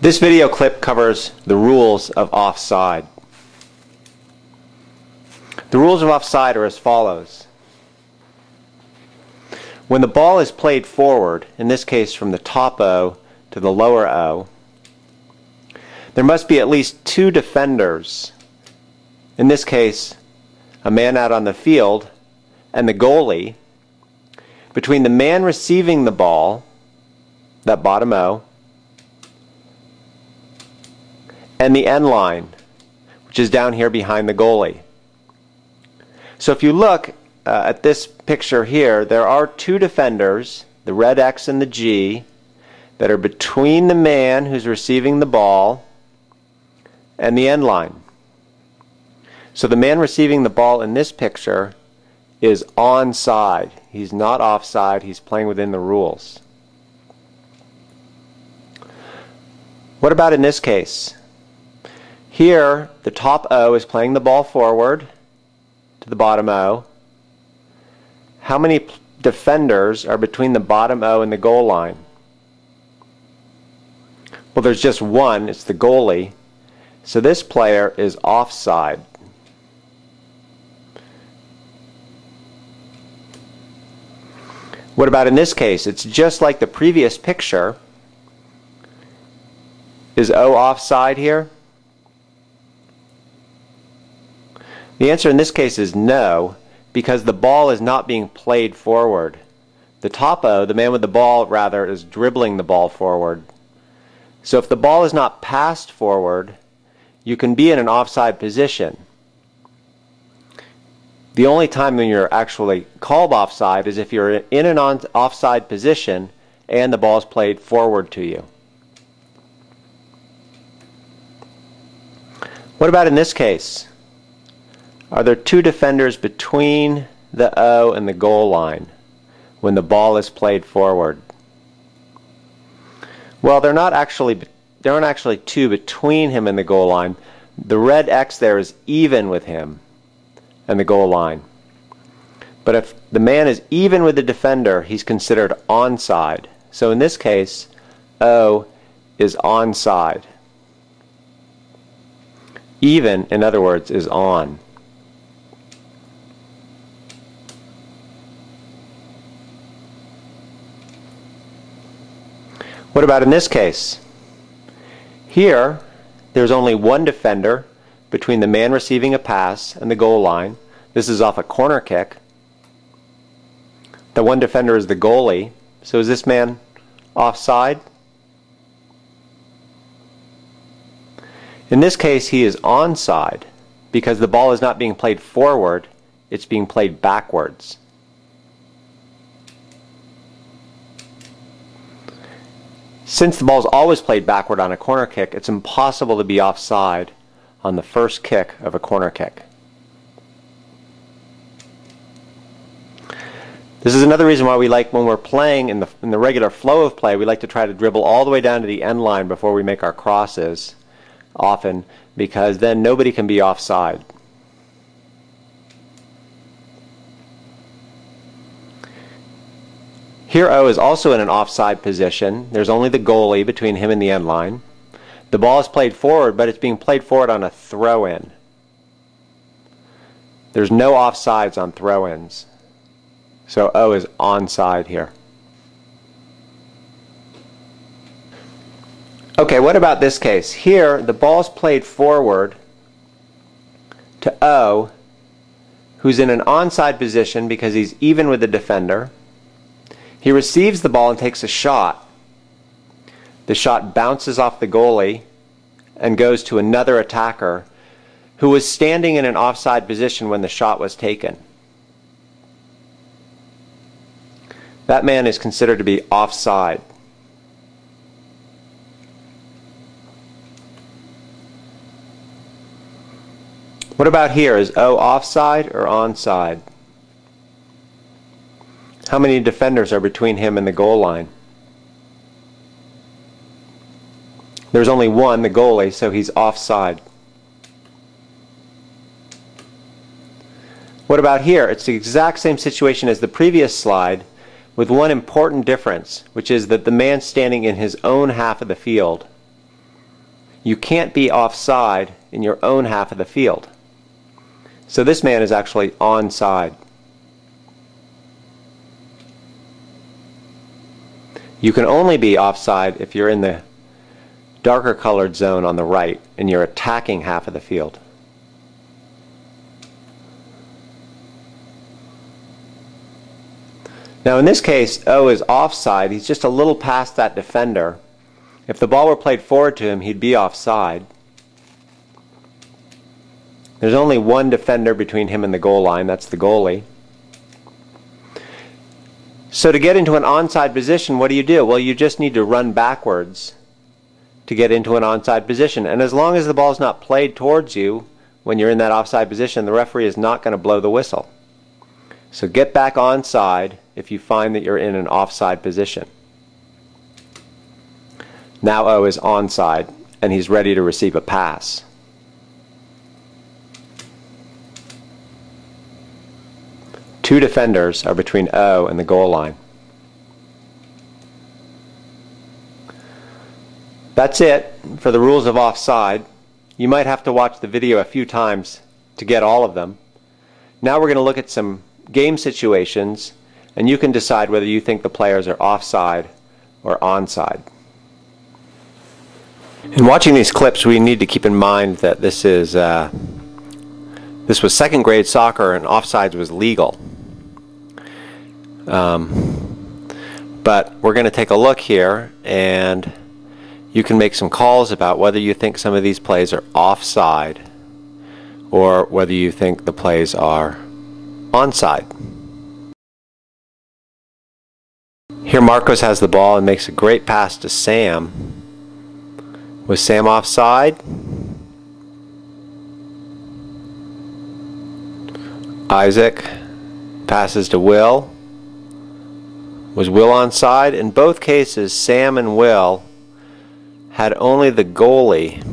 This video clip covers the rules of offside. The rules of offside are as follows. When the ball is played forward, in this case from the top O to the lower O, there must be at least two defenders, in this case a man out on the field and the goalie, between the man receiving the ball, that bottom O, and the end line, which is down here behind the goalie. So if you look at this picture here, there are two defenders, the red X and the G, that are between the man who's receiving the ball and the end line. So the man receiving the ball in this picture is onside. He's not offside. He's playing within the rules. What about in this case? Here, the top O is playing the ball forward to the bottom O. How many defenders are between the bottom O and the goal line? Well, there's just one. It's the goalie. So this player is offside. What about in this case? It's just like the previous picture. Is O offside here? The answer in this case is no, because the ball is not being played forward. The top O, the man with the ball rather, is dribbling the ball forward. So if the ball is not passed forward, you can be in an offside position. The only time when you're actually called offside is if you're in an offside position and the ball is played forward to you. What about in this case? Are there two defenders between the O and the goal line when the ball is played forward? Well, there aren't actually two between him and the goal line. The red X there is even with him and the goal line. But if the man is even with the defender, he's considered onside. So in this case, O is onside. Even, in other words, is on. What about in this case? Here, there's only one defender between the man receiving a pass and the goal line. This is off a corner kick. The one defender is the goalie. So is this man offside? In this case, he is onside because the ball is not being played forward, it's being played backwards. Since the ball is always played backward on a corner kick, it's impossible to be offside on the first kick of a corner kick. This is another reason why we like, when we're playing in the regular flow of play, we like to try to dribble all the way down to the end line before we make our crosses, often, because then nobody can be offside. Here O is also in an offside position. There's only the goalie between him and the end line. The ball is played forward, but it's being played forward on a throw-in. There's no offsides on throw-ins. So O is onside here. Okay, what about this case? Here, the ball is played forward to O, who's in an onside position because he's even with the defender. He receives the ball and takes a shot. The shot bounces off the goalie and goes to another attacker who was standing in an offside position when the shot was taken. That man is considered to be offside. What about here? Is O offside or onside? How many defenders are between him and the goal line? There's only one, the goalie, so he's offside. What about here? It's the exact same situation as the previous slide, with one important difference, which is that the man standing in his own half of the field. you can't be offside in your own half of the field. So this man is actually onside. You can only be offside if you're in the darker colored zone on the right and you're attacking half of the field. Now in this case, O is offside. He's just a little past that defender. If the ball were played forward to him, he'd be offside. There's only one defender between him and the goal line. That's the goalie. So to get into an onside position, what do? Well, you just need to run backwards to get into an onside position. And as long as the ball's not played towards you when you're in that offside position, the referee is not going to blow the whistle. So get back onside if you find that you're in an offside position. Now O is onside and he's ready to receive a pass. Two defenders are between O and the goal line. That's it for the rules of offside. You might have to watch the video a few times to get all of them. Now we're going to look at some game situations, and you can decide whether you think the players are offside or onside. In watching these clips, we need to keep in mind that this was second grade soccer and offsides was legal. But we're going to take a look here, and you can make some calls about whether you think some of these plays are offside or whether you think the plays are onside. Here Marcos has the ball and makes a great pass to Sam. Was Sam offside? Isaac passes to Will. Was Will onside? In both cases, Sam and Will had only the goalie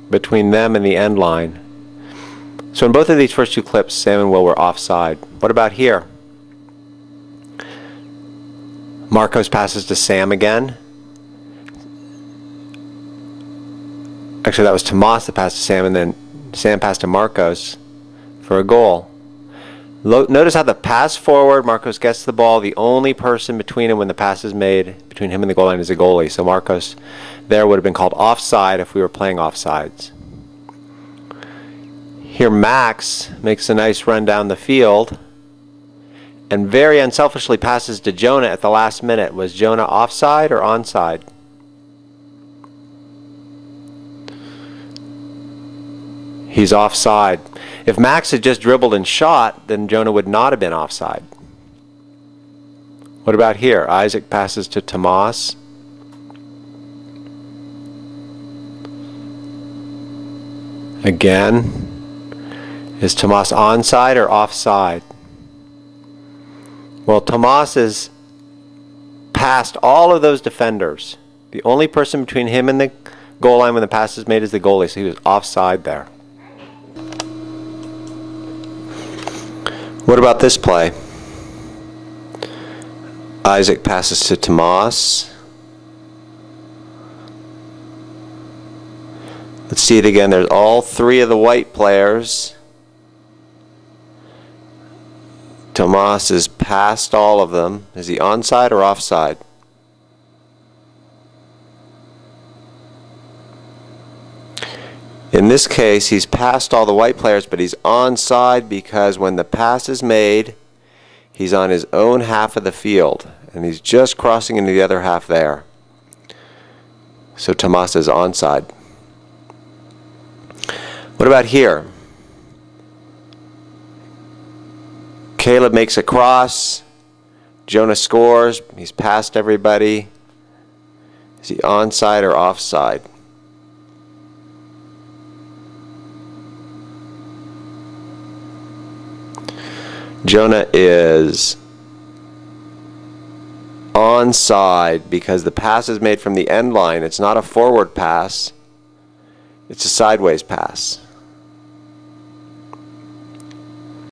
between them and the end line. So in both of these first two clips, Sam and Will were offside. What about here? Marcos passes to Sam again. Actually, that was Tomas that passed to Sam, and then Sam passed to Marcos for a goal. Notice how the pass forward, Marcos gets the ball. The only person between him when the pass is made, between him and the goal line, is a goalie. So Marcos there would have been called offside if we were playing offsides. Here Max makes a nice run down the field and very unselfishly passes to Jonah at the last minute. Was Jonah offside or onside? He's offside. If Max had just dribbled and shot, then Jonah would not have been offside. What about here? Isaac passes to Tomas. Again. Is Tomas onside or offside? Well, Tomas is past all of those defenders. The only person between him and the goal line when the pass is made is the goalie, so he was offside there. What about this play? Isaac passes to Tomas. Let's see it again. There's all three of the white players. Tomas is past all of them. Is he onside or offside? In this case, he's past all the white players, but he's onside because when the pass is made, he's on his own half of the field, and he's just crossing into the other half there. So Tomas is onside. What about here? Caleb makes a cross. Jonah scores. He's past everybody. Is he onside or offside? Jonah is onside because the pass is made from the end line. It's not a forward pass. It's a sideways pass.